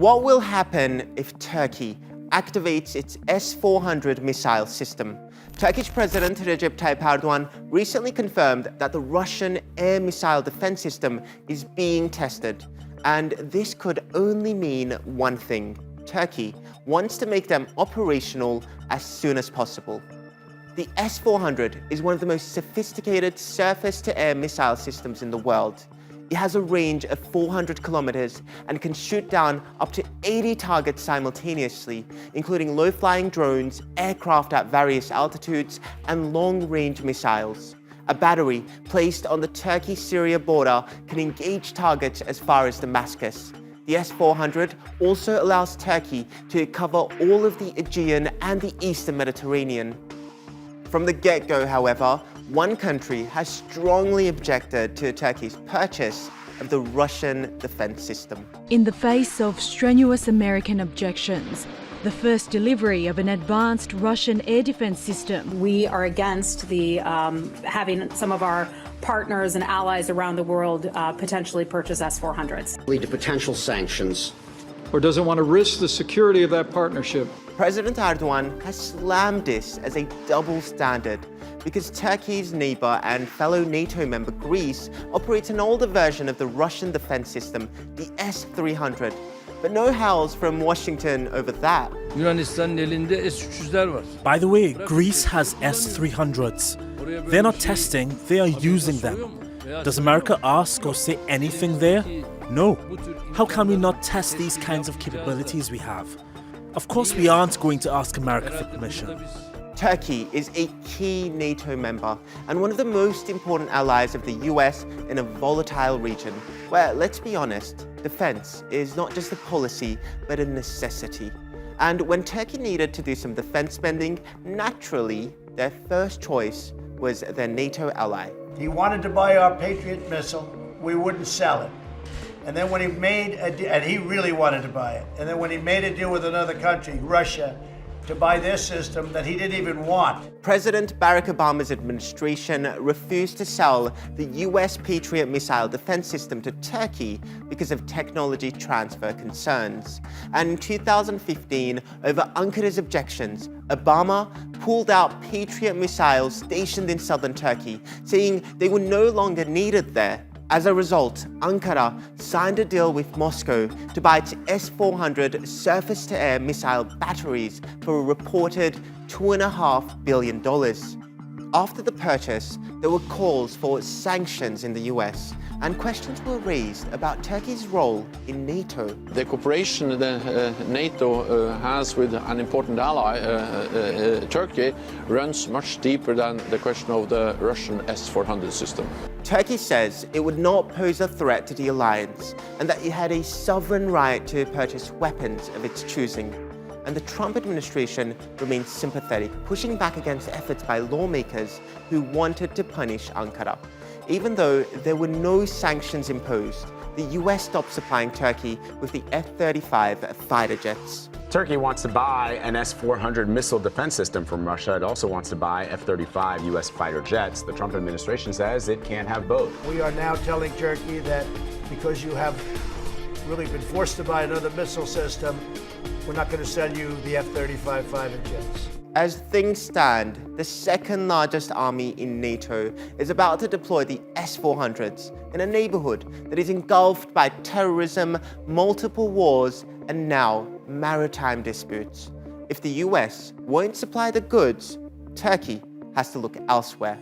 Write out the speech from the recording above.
What will happen if Turkey activates its S-400 missile system? Turkish President Recep Tayyip Erdogan recently confirmed that the Russian air missile defense system is being tested. And this could only mean one thing. Turkey wants to make them operational as soon as possible. The S-400 is one of the most sophisticated surface-to-air missile systems in the world. It has a range of 400 kilometers and can shoot down up to 80 targets simultaneously, including low-flying drones, aircraft at various altitudes, and long-range missiles. A battery placed on the Turkey-Syria border can engage targets as far as Damascus. The S-400 also allows Turkey to cover all of the Aegean and the Eastern Mediterranean. From the get-go, however, one country has strongly objected to Turkey's purchase of the Russian defense system. In the face of strenuous American objections, the first delivery of an advanced Russian air defense system. We are against the having some of our partners and allies around the world potentially purchase S-400s. Lead to potential sanctions. Or doesn't want to risk the security of that partnership. President Erdogan has slammed this as a double standard because Turkey's neighbor and fellow NATO member Greece operates an older version of the Russian defense system, the S-300. But no howls from Washington over that. Yunanistan'ın elinde S-300'ler var. By the way, Greece has S-300s. They're not testing, they are using them. Does America ask or say anything there? No. How can we not test these kinds of capabilities we have? Of course we aren't going to ask America for permission. Turkey is a key NATO member and one of the most important allies of the US in a volatile region where, let's be honest, defense is not just a policy but a necessity. And when Turkey needed to do some defense spending, naturally, their first choice was their NATO ally. He wanted to buy our Patriot missile, we wouldn't sell it. And then when he made and he really wanted to buy it. And then when he made a deal with another country, Russia, to buy their system that he didn't even want. President Barack Obama's administration refused to sell the US Patriot missile defense system to Turkey because of technology transfer concerns. And in 2015, over Ankara's objections, Obama pulled out Patriot missiles stationed in southern Turkey, saying they were no longer needed there. As a result, Ankara signed a deal with Moscow to buy its S-400 surface-to-air missile batteries for a reported $2.5 billion. After the purchase, there were calls for sanctions in the US, and questions were raised about Turkey's role in NATO. The cooperation that NATO has with an important ally, Turkey, runs much deeper than the question of the Russian S-400 system. Turkey says it would not pose a threat to the alliance and that it had a sovereign right to purchase weapons of its choosing. And the Trump administration remains sympathetic, pushing back against efforts by lawmakers who wanted to punish Ankara. Even though there were no sanctions imposed, the US stopped supplying Turkey with the F-35 fighter jets. Turkey wants to buy an S-400 missile defense system from Russia. It also wants to buy F-35 US fighter jets. The Trump administration says it can't have both. We are now telling Turkey that because you have really been forced to buy another missile system, we're not going to sell you the F-35 fighter jets. As things stand, the second largest army in NATO is about to deploy the S-400s in a neighborhood that is engulfed by terrorism, multiple wars, and now maritime disputes. If the US won't supply the goods, Turkey has to look elsewhere.